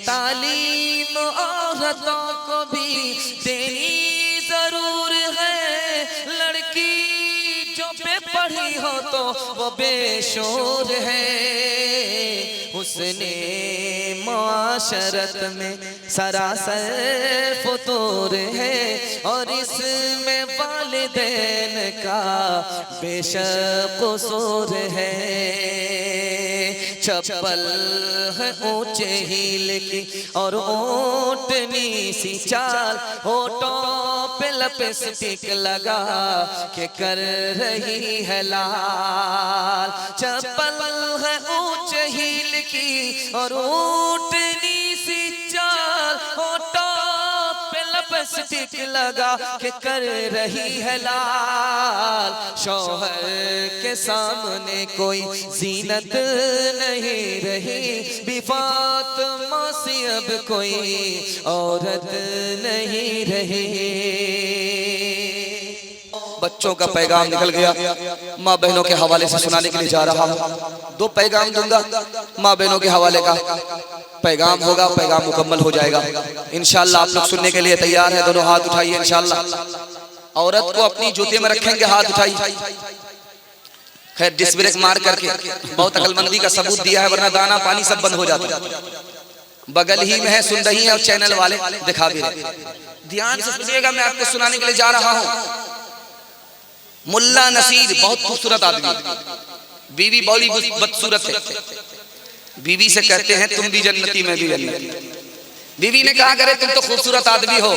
तालीम औरतों को भी देनी जरूर है। लड़की जो बेपढ़ी हो तो वो बेशोर है। उसने मुआशरत में सरासर फतूर है और इसमें वालिदैन का बेशक कसूर है। चप्पल है ऊंचे हील की और ऊंटनी सी चाल, होठों पे लिपस्टिक लगा के कर रही है लाल। चप्पल है ऊंचे हील की और ऊंटनी सी चाल, होठों पे लिपस्टिक लगा के कर रही है लाल। शौहर के सामने कोई जीनत नहीं रही, बिफातिमा सी अब कोई औरत नहीं रही। बच्चों का पैगाम निकल गया, माँ बहनों के हवाले से सुनाने के लिए जा रहा हूँ। 2 पैगाम दूंगा, माँ बहनों के हवाले का पैगाम होगा, पैगाम मुकम्मल हो जाएगा इंशाअल्लाह। आप लोग सुनने के लिए तैयार है? दोनों हाथ उठाइए इंशाअल्लाह। औरत को अपनी जूते में रखेंगे, हाथ उठाइए। खैर डिस्क ब्रेक मार करके बहुत अकलमंदी का सबूत दिया है, वरना दाना पानी सब बंद हो जाता। बगल ही में है, सुन रही है और चैनल वाले दिखा भी रहे। ध्यान से सुनिएगा, मैं आपको सुनाने के लिए जा रहा हूँ। मुल्ला नसीर बहुत खूबसूरत आदमी, बीवी बड़ी बदसूरत है। बीवी से कहते हैं तुम भी जन्नती मैं भी जन्नती। बीवी ने कहा करे तुम तो खूबसूरत आदमी हो,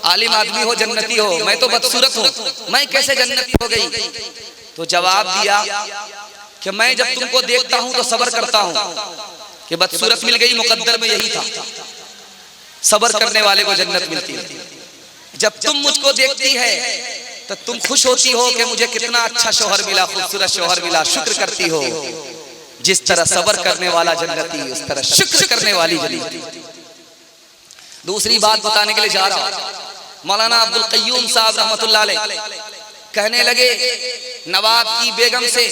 आलिम आदमी हो, जन्नती हो, मैं तो बदसूरत हूँ, मैं कैसे जन्नती हो गई? तो जवाब दिया कि मैं जब तुमको देखता हूं तो सब्र करता हूं कि बदसूरत मिल गई, मुकद्दर में यही था, सब्र करने वाले को जन्नत मिलती है। जब तुम मुझको देखती है तो तुम खुश होती हो कि मुझे कितना अच्छा शौहर मिला, खूबसूरत शौहर मिला, शुक्र करती हो। जिस तरह सब्र करने वाला जन्नती, उस तरह शुक्र करने वाली जन्नती। दूसरी बात बताने के लिए जा रहा हूं। मौलाना अब्दुल कय्यूम साहब रहमतुल्लाह अलैह कहने लगे नवाब की बेगम से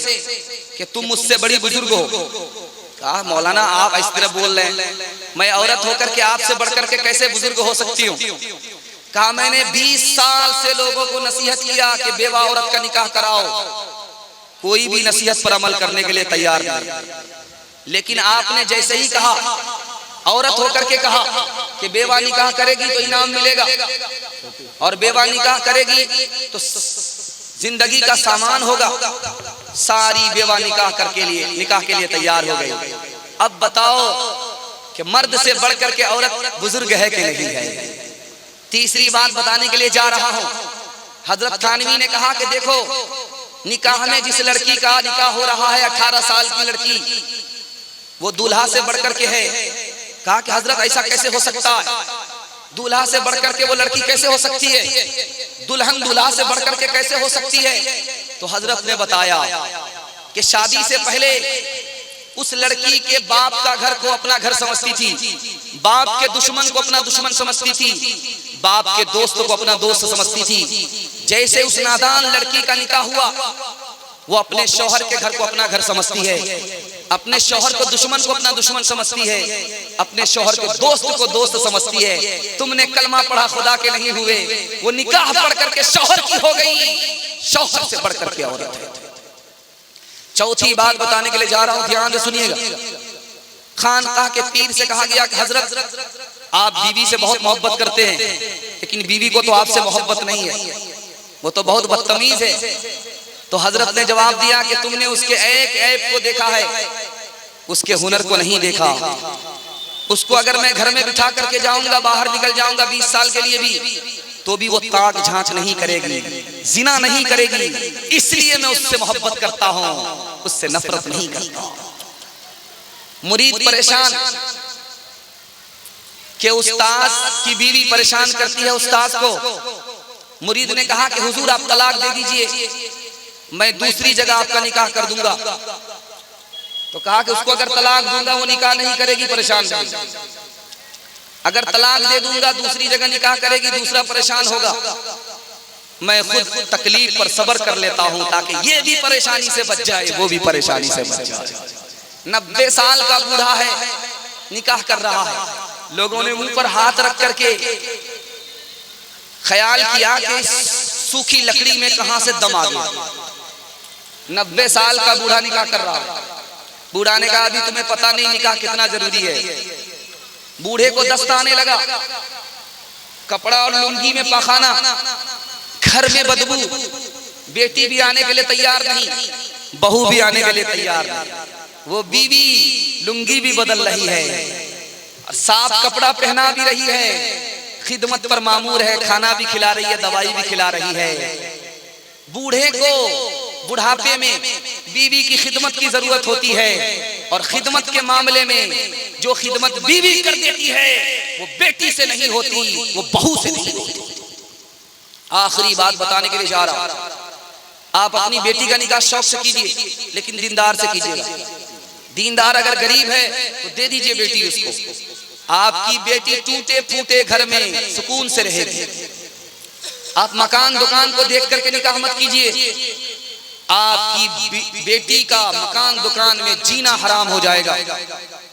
कि तुम मुझसे बड़ी बुजुर्ग हो। कहा मौलाना आप इस तरह बोल रहे हैं, मैं औरत होकर के आपसे बढ़कर के कैसे बुजुर्ग हो सकती हूँ? कहा मैंने 20 साल से लोगों को नसीहत किया कि बेवा औरत का निकाह कराओ, कोई भी नसीहत पर अमल करने के लिए तैयार नहीं। लेकिन आपने जैसे ही कहा, औरत होकर के कहा कि बेवा निकाह करेगी तो इनाम मिलेगा और बेवा निकाह करेगी तो जिंदगी का सामान होगा, सारी बेवा निकाह के लिए तैयार हो गई। अब बताओ कि मर्द से बढ़कर के औरत बुजुर्ग है कि नहीं है? तीसरी बात बताने के लिए जा रहा हूं। हजरत थानवी ने कहा कि देखो निकाह में जिस लड़की का निकाह हो रहा है 18 साल की लड़की, वो दूल्हा से बढ़कर के है। कहा कि हजरत ऐसा कैसे हो सकता है? दूल्हा से बढ़कर के वो लड़की कैसे हो सकती है? दुल्हन दूल्हा से बढ़कर के कैसे हो सकती है? तो हजरत ने बताया कि शादी से पहले उस लड़की के बाप का घर को अपना घर समझती थी, बाप के दुश्मन को अपना दुश्मन समझती थी, बाप के दोस्त को अपना दोस्त समझती थी। जैसे उस नादान लड़की का निकाह हुआ, वो अपने शौहर के घर को अपना घर समझती है, अपने शौहर को दुश्मन को अपना दुश्मन समझती है, अपने शौहर के दोस्त को दोस्त समझती है। तुमने कलमा पढ़ा खुदा के नहीं हुए, वो निकाह पढ़ करके शौहर की हो गई, शौहर से बढ़ करके औरत है। चौथी बात बताने के लिए जा रहा हूं, ध्यान से सुनिएगा। खानकाह के पीर से कहा गया कि हजरत आप बीवी से बहुत मोहब्बत करते हैं, लेकिन बीवी को तो आपसे मोहब्बत नहीं है, वो तो बहुत बदतमीज है। तो हजरत ने जवाब दिया कि तुमने उसके एक ऐब को देखा है, उसके हुनर को नहीं देखा। उसको अगर मैं घर में बिठा करके जाऊंगा, बाहर निकल जाऊंगा 20 साल के लिए भी, तो भी वो ताक झांच नहीं करेगी, जिना नहीं करेगी। इसलिए मैं उससे मोहब्बत करता हूं, उससे नफरत नहीं करता। मुरीद परेशान कि उस्ताद की बीवी परेशान करती है उस्ताद को। मुरीद ने कहा कि हुजूर आप तलाक दे दीजिए, मैं दूसरी जगह आपका निकाह कर दूंगा। तो कहा कि उसको अगर तलाक दूंगा वो निकाह नहीं करेगी, परेशान रहेगी। अगर तलाक दे दूंगा दूसरी जगह निकाह करेगी, दूसरा परेशान होगा। मैं खुद तकलीफ पर सब्र कर लेता हूं ताकि ये भी परेशानी से बच जाए, वो भी परेशानी से बच जाए। 90 साल का बूढ़ा है, निकाह कर रहा है, लोगों ने मुंह पर हाथ रख करके ख्याल किया कि सूखी लकड़ी में कहां से दम आ गया। 90 साल का बूढ़ा निकाह कर रहा है। बूढ़ा ने कहा अभी तुम्हें पता नहीं निकाह कितना जरूरी है। बूढ़े को दस्त आने लगा, कपड़ा और लुंगी में पाखाना, घर में बदबू, बेटी भी आने के लिए तैयार नहीं, बहू भी आने के लिए तैयार नहीं। वो बीवी लुंगी भी बदल रही है, साफ कपड़ा पहना भी रही है, खिदमत पर मामूर है, खाना भी खिला रही है, दवाई भी खिला रही है। बूढ़े को बुढ़ापे में बीवी की खिदमत की जरूरत होती है, और खिदमत के मामले में जो खिदमत बीवी कर देती है वो बेटी से नहीं होती, वो बहू से नहीं होती। आखिरी बात बताने के लिए जा रहा हूं, आप अपनी बेटी का निकाह शौक से कीजिए, लेकिन दीनदार से कीजिएगा। दीनदार अगर गरीब है तो दे दीजिए बेटी उसको। आपकी बेटी टूटे फूटे घर में सुकून से रहेगी। आप मकान दुकान को देख करके निकाह मत कीजिए। आपकी बेटी का मकान दुकान में जीना हराम हो जाएगा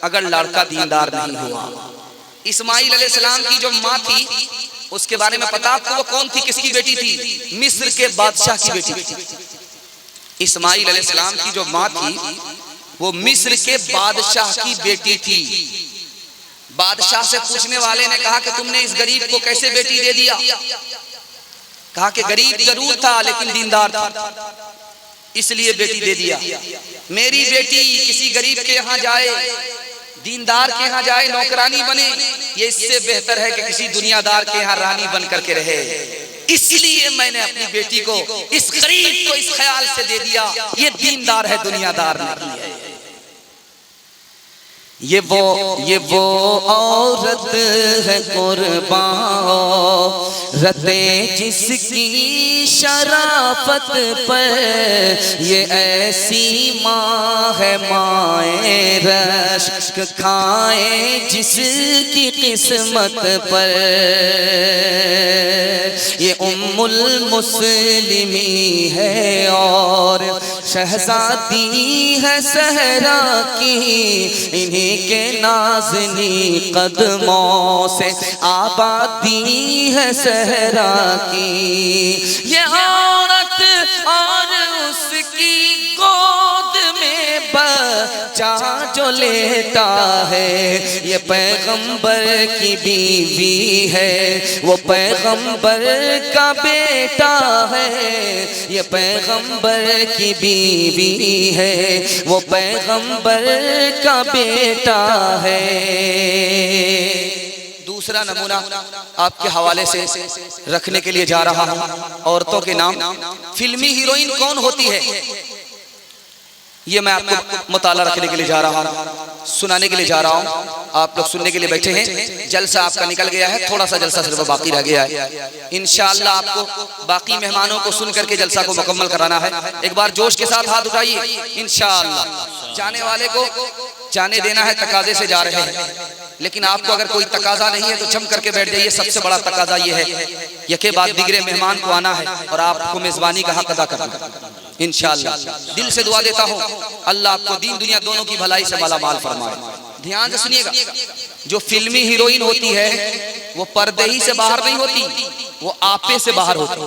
अगर लड़का दीनदार नहीं हुआ। इस्माइल अलैहिस्सलाम की जो माँ थी उसके बारे में पता आपको, वो कौन थी, किसकी बेटी थी? मिस्र के बादशाह की बेटी थी। इस्माइल अलैहिस्सलाम की जो माँ थी वो मिस्र के बादशाह की बेटी थी। बादशाह से पूछने वाले ने कहा कि तुमने इस गरीब को कैसे बेटी दे दिया? कहा कि गरीब जरूर था लेकिन दीनदार था, इसलिए बेटी दे दिया। मेरी बेटी किसी गरीब के यहाँ जाए, दीनदार के यहाँ जाए, नौकरानी बने, ये इससे बेहतर है कि किसी दुनियादार के यहाँ रानी बन करके रहे। इसलिए मैंने अपनी बेटी को इस गरीब को इस ख्याल से दे दिया, ये दीनदार है, दुनियादार नहीं है। ये वो औरत है कुर्बान रते जिसकी शराफत पर, ये ऐसी माँ है माए रश्क खाए जिसकी किस्मत पर। ये उम्मुल मुस्लिमी है और शहजादी है सहरा की, इन्हीं के नाज़नी कदमों से आबादी है सहरा की। ये औरत और उसकी गोद में बच्चा जो लेता है, ये पैगंबर की बीवी है, वो पैगंबर का बेटा है। ये पैगंबर की बीवी है, वो पैगंबर का बेटा है। दूसरा नमूना आपके हवाले से रखने के लिए जा रहा हूं। औरतों के नाम, फिल्मी हीरोइन कौन होती है ये मैं आपको मुताला रखने के लिए जा रहा हूं, सुनाने के लिए जा रहा हूं। आप लोग सुनने के लिए बैठे हैं। जलसा आपका निकल गया है, थोड़ा सा जलसा सिर्फ बाकी रह गया है। इंशाअल्लाह आपको बाकी मेहमानों को सुन करके जलसा को मुकम्मल कराना है। एक बार जोश के साथ हाथ उठाइए। इंशाअल्लाह जाने वाले को जाने देना है, तकाजे से जा रहे हैं, लेकिन आपको अगर कोई तकाजा नहीं है तो जम करके बैठ जाइए। सबसे बड़ा तकाजा ये है, यके बाद दिगरे मेहमान को आना है और आपको मेजबानी का हक अदा करना। इंशाअल्लाह दिल से दुआ देता हूँ, अल्लाह आपको दीन दुनिया दोनों की भलाई से माला माल फरमाए। ध्यान से सुनिएगा, जो फिल्मी हीरोइन होती है वो पर्दे ही से बाहर नहीं होती, वो आपे से बाहर होती।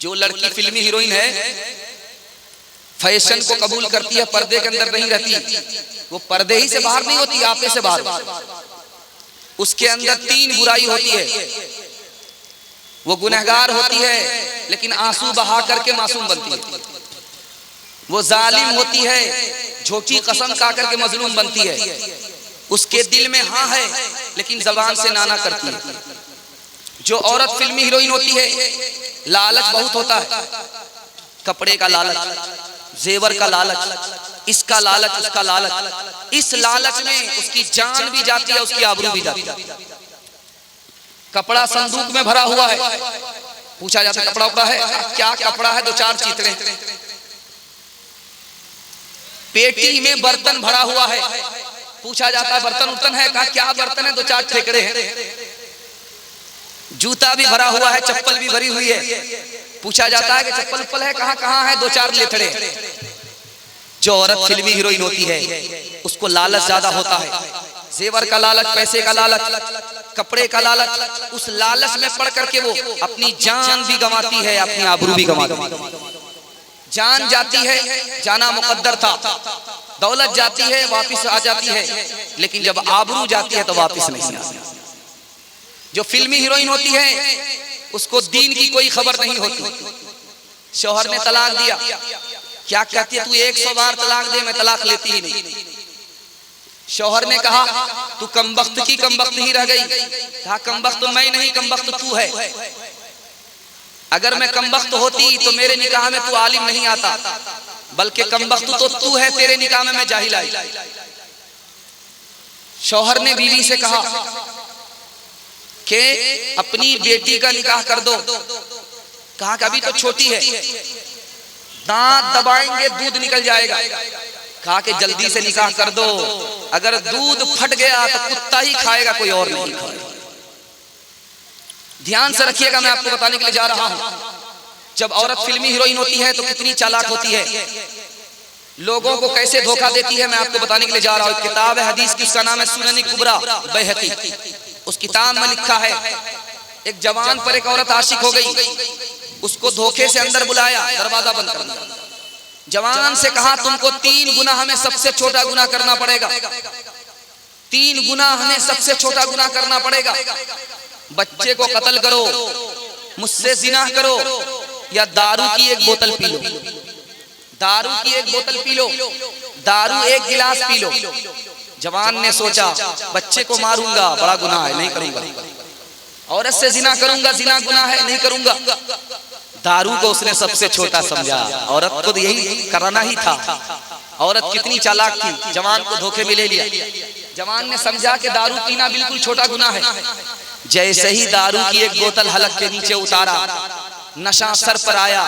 जो लड़की फिल्मी हीरोइन है फैशन को कबूल करती है, पर्दे के अंदर नहीं रहती, वो पर्दे ही से बाहर नहीं होती, आपे से बाहर। उसके अंदर 3 बुराई होती है। वो गुनहगार होती है लेकिन आंसू बहा करके मासूम बनती है। वो जालिम होती है, झूठी कसम खा करके मजलूम बनती है। उसके दिल में हाँ है लेकिन जबान से नाना करती है। जो औरत फिल्मी हीरोइन होती है, लालच बहुत होता है, कपड़े का लालच, जेवर का लालच, इसका लालच, उसका लालच। इस लालच में उसकी जान भी जाती है, उसकी आबरू भी जाती है। कपड़ा संदूक में भरा हुआ है, पूछा जाता है कपड़ा उपड़ा है, क्या कपड़ा है? 2-4 चितरे। पेटी में बर्तन भरा हुआ है, पूछा जाता है बर्तन उर्तन है? कहा क्या बर्तन है? 2-4 ठेकड़े हैं। जूता भी भरा हुआ है, चप्पल भी भरी हुई है, पूछा जाता है कि चप्पल उप्पल है? कहाँ है? 2-4 लेथड़े। जो औरत फिल्मी हीरोइन होती है उसको लालच ज्यादा होता है, जेवर का लालच, पैसे का लालच, कपड़े का लालच, उस लालच में पड़ करके वो अपनी जान भी गंवाती है, अपनी आबरू भी गंवाती है। जान जाती है, जाना मुकद्दर था, दौलत जाती है, वापस आ जाती है, लेकिन जब आबरू जाती है तो वापस नहीं आती। जो फिल्मी हीरोइन होती है उसको दीन की कोई खबर नहीं होती। शौहर ने तलाक दिया, क्या कहती है, तू 100 बार तलाक दे, मैं तलाक लेती ही नहीं। शौहर ने कहा तू कमबख्त की कमबख्त ही रह गई। कहा कमबख्त मैं नहीं, कमबख्त तू है। अगर मैं कमबख्त होती तो मेरे निकाह में तू आलिम नहीं आता, बल्कि कमबख्त तो तू है, तेरे निकाह में मैं जाहिल आई। शौहर ने बीवी से कहा कि अपनी बेटी का निकाह कर दो। कहा कि अभी तो छोटी है, दांत दबाएंगे दूध निकल जाएगा। कहा कि जल्दी से निकाह कर दो, अगर दूध फट गया तो कुत्ता ही खाएगा, कोई और नहीं खाएगा। ध्यान से रखिएगा, मैं आपको बताने के लिए जा रहा हूं। जब औरत फिल्मी हीरोइन होती है तो कितनी चालाक होती है, लोगों को कैसे धोखा देती है, मैं आपको बताने के लिए जा रहा हूं। किताब है हदीस की, उसका नाम है सुनन कुबरा बैहकी। उस किताब में लिखा है एक जवान पर एक औरत आशिक हो गई, उसको धोखे से अंदर बुलाया, दरवाजा बंद कर दिया। जवान से कहा तुमको 3 गुना हमें सबसे छोटा गुनाह करना पड़ेगा, 3 गुना हमें सबसे छोटा गुनाह करना पड़ेगा। बच्चे को कत्ल करो, मुझसे जिना करो, या दारू की एक बोतल पी लो, दारू की एक बोतल पी लो, दारू एक गिलास पी लो। जवान ने सोचा बच्चे को मारूंगा, बड़ा गुनाह है, नहीं करूंगा। औरत से जिना करूंगा, जिना गुनाह है, नहीं करूंगा। दारू को उसने सबसे छोटा समझा। औरत को यही कराना ही था। औरत कितनी चालाक थी, जवान को धोखे में ले लिया। जवान ने समझा कि दारू पीना बिल्कुल छोटा गुनाह है। जैसे ही दारू की एक बोतल हलक के नीचे उतारा, नशा सर पर आया,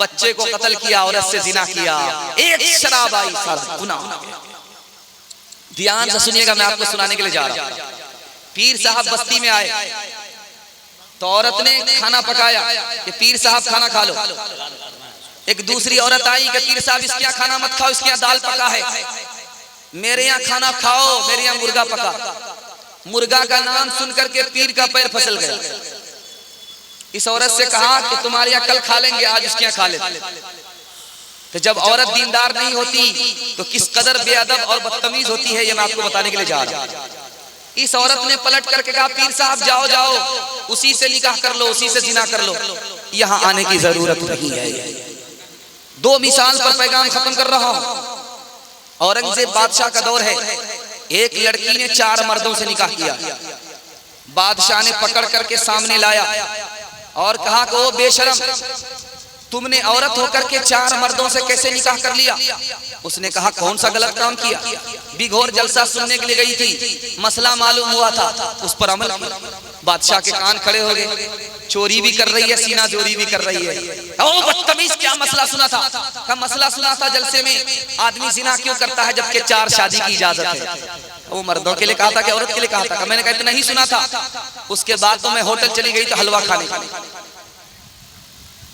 बच्चे को कत्ल किया, औरत से जिना किया, एक शराब आई, सारा गुनाह हो गया। ध्यान से सुनिएगा, मैं आपको सुनाने के लिए जा रहा हूं। पीर साहब बस्ती में आए तो औरत ने खाना पकाया कि पीर साहब खाना खा लो। एक दूसरी औरत आई कि पीर साहब इसके यहाँ खाना मत खाओ, इसके यहाँ दाल पका है, मेरे यहाँ खाना खाओ, मेरे यहाँ मुर्गा पका। मुर्गा का नाम सुनकर के पीर का पैर फिसल गया। इस औरत से कहा कि तुम्हारे यहाँ कल खा लेंगे, आज उसके यहाँ खा लेते। तो जब औरत दीनदार नहीं होती तो किस कदर बेअदब और बदतमीज होती है, ये मैं आपको बताने के लिए जा रहा हूं। इस औरत ने पलट करके कहा पीर साहब जाओ जाओ, उसी से निकाह कर लो, उसी से जिना कर लो, यहाँ आने की जरूरत नहीं है। 2 मिसाल पर पैगाम खत्म कर रहा हूं। औरंगजेब बादशाह का दौर है। एक लड़की ने 4 मर्दों से निकाह किया। बादशाह ने पकड़ करके सामने लाया और कहा कि ओ बेशरम, तुमने औरत होकर के 4 मर्दों से कैसे निकाह कर लिया? उसने कहा कौन सा गलत काम किया? बिघोर जलसा सुनने के लिए गई थी, मसला मालूम हुआ था, उस पर अमल किया। बादशाह के कान खड़े हो गए, चोरी भी कर रही है, सीना चोरी भी कर रही है। ओ बदतमीज, क्या मसला सुना था? का मसला सुना था जलसे में, आदमी जिना क्यों करता है जबकि 4 शादी की इजाजत है? वो मर्दों के लिए कहा था कि औरत के लिए कहा था? मैंने कहा इतना ही सुना था। उसके बाद तो मैं होटल चली गई तो हलवा खाने।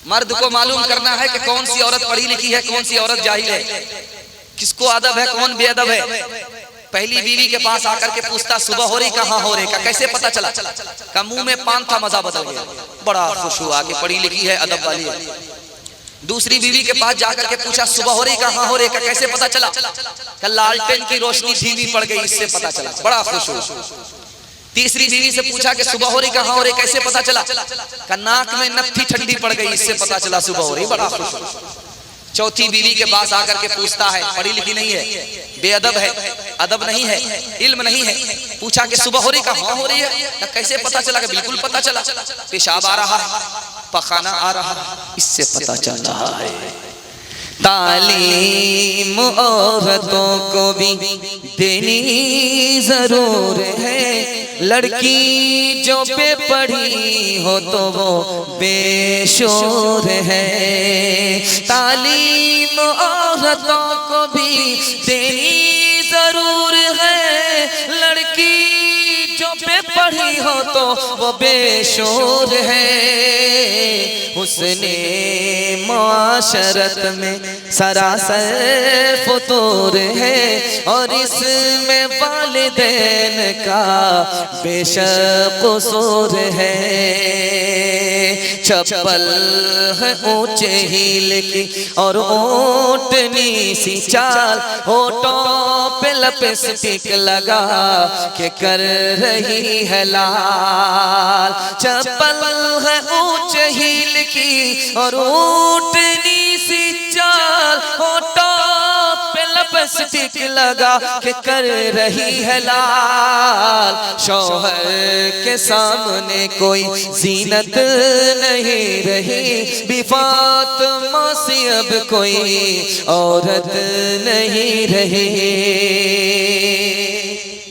मर्द को मालूम करना है कि कौन सी औरत पढ़ी लिखी है, कौन सी औरत जाहिल है, किसको अदब है, कौन बेअदब है। पहली बीवी के पास आकर के पूछता सुबह हो रही, कहाँ हो रही? का कैसे पता चला? का मुंह में पान था, मजा बदल गया, बड़ा खुश हुआ कि पढ़ी लिखी है, अदब वाली है। दूसरी बीवी के पास जाकर के पूछा सुबह हो रही, कहाँ हो रही? का कैसे पता चला? का लालटेन की रोशनी धीमी पड़ गई, इससे पता चला, बड़ा खुश हुआ। तीसरी बीवी से पूछा कि सुबह हो रही, कहाँ हो रही? कैसे पता चला? का नाक में नत्थी ठंडी पड़ गई, इससे पता चला सुबह हो रही, बड़ा खुश हुआ। चौथी बीवी के पास आकर के पूछता है, पढ़ी लिखी नहीं है, बेअदब है, अदब नहीं है, इल्म नहीं है, पूछा कि सुबह हो रही, कहाँ हो रही है? कैसे पता चला? बिल्कुल पता चला, पेशाब आ रहा है, पखाना आ रहा है, इससे पता चल रहा है। तालीम औरतों को भी देनी जरूर है, लड़की जो बेपढ़ी हो तो वो बेशोर है। तालीम औरतों को भी देनी जरूर है, लड़की जो पे पढ़ी हो तो वो बेशोर है। हुस्ने माशरत में सरासर फतूर है और इसमें वालिदैन का बेशक कसूर है। चप्पल है ऊंचे हील की और ऊंटनी सी चाल, होठों पे लिपस्टिक लगा के कर रही है लाल। चप्पल है ऊंचे हील की और ऊंटनी सी चाल, होठों पे लिपस्टिक लगा के कर रही है लाल। शौहर के सामने कोई जीनत नहीं रही, बी फातिमा सी अब कोई औरत नहीं रही।